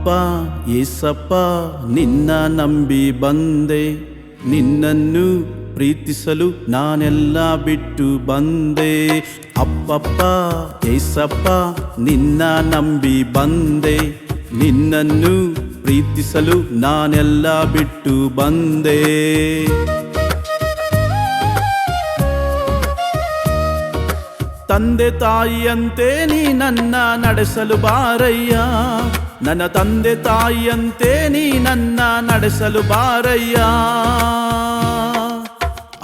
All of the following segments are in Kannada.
ಅಪ್ಪಪ್ಪ ಏಸಪ್ಪ ನಿನ್ನ ನಂಬಿ ಬಂದೆ, ನಿನ್ನನ್ನು ಪ್ರೀತಿಸಲು ನಾನೆಲ್ಲ ಬಿಟ್ಟು ಬಂದೆ. ಅಪ್ಪಪ್ಪ ಏಸಪ್ಪ ನಿನ್ನ ನಂಬಿ ಬಂದೆ, ನಿನ್ನನ್ನು ಪ್ರೀತಿಸಲು ನಾನೆಲ್ಲ ಬಿಟ್ಟು ಬಂದೆ. ತಂದೆ ತಾಯಿಯಂತೆ ನೀ ನನ್ನ ನಡೆಸಲು ಬಾರಯ್ಯ, ನನ್ನ ತಂದೆ ತಾಯಿಯಂತೆ ನೀ ನನ್ನ ನಡೆಸಲು ಬಾರಯ್ಯ.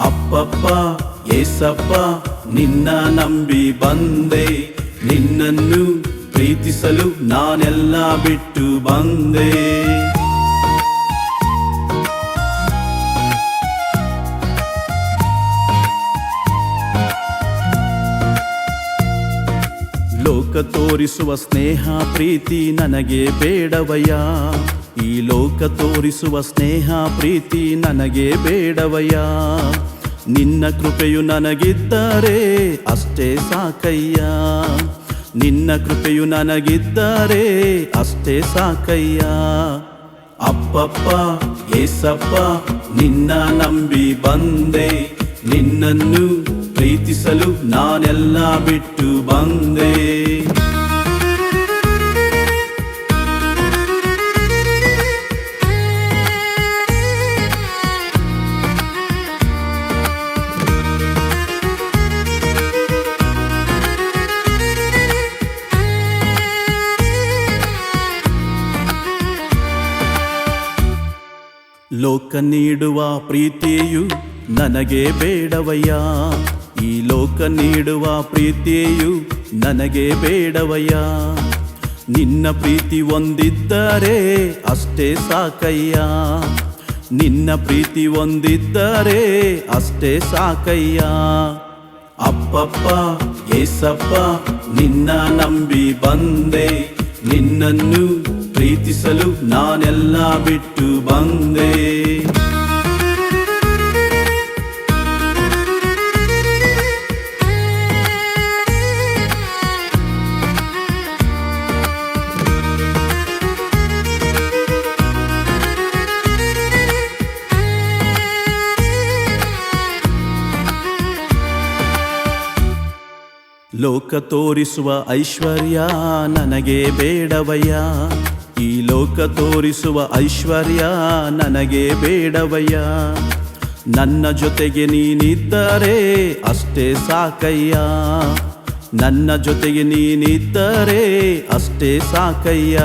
ಅಪ್ಪಪ್ಪ ಏಸಪ್ಪ ನಿನ್ನ ನಂಬಿ ಬಂದೆ, ನಿನ್ನನ್ನು ಪ್ರೀತಿಸಲು ನಾನೆಲ್ಲ ಬಿಟ್ಟು ಬಂದೆ. ಲೋಕ ತೋರಿಸುವ ಸ್ನೇಹ ಪ್ರೀತಿ ನನಗೆ ಬೇಡವಯ್ಯ, ಈ ಲೋಕ ತೋರಿಸುವ ಸ್ನೇಹ ಪ್ರೀತಿ ನನಗೆ ಬೇಡವಯ್ಯ. ನಿನ್ನ ಕೃಪೆಯು ನನಗಿದ್ದರೆ ಅಷ್ಟೇ ಸಾಕಯ್ಯ, ನಿನ್ನ ಕೃಪೆಯು ನನಗಿದ್ದರೆ ಅಷ್ಟೇ ಸಾಕಯ್ಯ. ಅಪ್ಪಪ್ಪ ಏಸಪ್ಪ ನಿನ್ನ ನಂಬಿ ಬಂದೆ, ನಿನ್ನನ್ನು ಪ್ರೀತಿಸಲು ನಾನೆಲ್ಲ ಬಿಟ್ಟು ಬಂದೆ. ಲೋಕ ನೀಡುವ ಪ್ರೀತಿಯು ನನಗೆ ಬೇಡವಯ್ಯ, ಈ ಲೋಕ ನೀಡುವ ಪ್ರೀತಿಯು ನನಗೆ ಬೇಡವಯ್ಯ. ನಿನ್ನ ಪ್ರೀತಿ ಒಂದಿದ್ದರೆ ಅಷ್ಟೇ ಸಾಕಯ್ಯ, ನಿನ್ನ ಪ್ರೀತಿ ಒಂದಿದ್ದರೆ ಅಷ್ಟೇ ಸಾಕಯ್ಯ. ಅಪ್ಪಪ್ಪ ಏಸಪ್ಪ ನಿನ್ನ ನಂಬಿ ಬಂದೆ, ನಿನ್ನನ್ನು ಪ್ರೀತಿಸಲು ನಾನೆಲ್ಲ ಬಿಟ್ಟು ಬಂದೆ. ಲೋಕ ತೋರಿಸುವ ಐಶ್ವರ್ಯ ನನಗೆ ಬೇಡವಯ್ಯ, ಈ ಲೋಕ ತೋರಿಸುವ ಐಶ್ವರ್ಯ ನನಗೆ ಬೇಡವಯ್ಯ. ನನ್ನ ಜೊತೆಗೆ ನೀನಿದ್ದರೆ ಅಷ್ಟೇ ಸಾಕಯ್ಯ, ನನ್ನ ಜೊತೆಗೆ ನೀನಿದ್ದರೆ ಅಷ್ಟೇ ಸಾಕಯ್ಯ.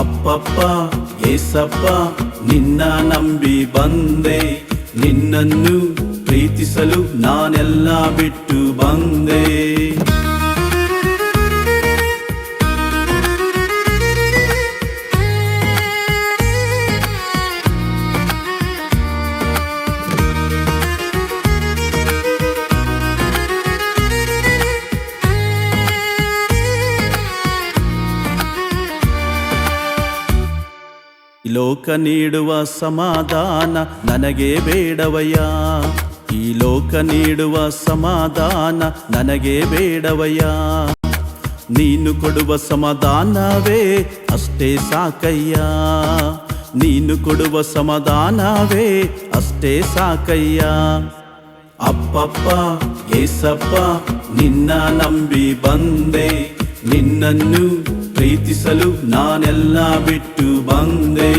ಅಪ್ಪಪ್ಪ ಏಸಪ್ಪ ನಿನ್ನ ನಂಬಿ ಬಂದೆ, ನಿನ್ನನ್ನು ಪ್ರೀತಿಸಲು ನಾನೆಲ್ಲ ಬಿಟ್ಟು ಬಂದೆ. ಲೋಕ ನೀಡುವ ಸಮಾಧಾನ ನನಗೆ ಬೇಡವಯ್ಯ, ಈ ಲೋಕ ನೀಡುವ ಸಮಾಧಾನ ನನಗೆ ಬೇಡವಯ್ಯ. ನೀನು ಕೊಡುವ ಸಮಾಧಾನವೇ ಅಷ್ಟೇ ಸಾಕಯ್ಯ, ನೀನು ಕೊಡುವ ಸಮಾಧಾನವೇ ಅಷ್ಟೇ ಸಾಕಯ್ಯ. ಅಪ್ಪಪ್ಪ ಏಸಪ್ಪ ನಿನ್ನ ನಂಬಿ ಬಂದೆ, ನಿನ್ನನ್ನು ಪ್ರೀತಿಸಲು ನಾನೆಲ್ಲ ಬಿಟ್ಟು ಬಂದೆ.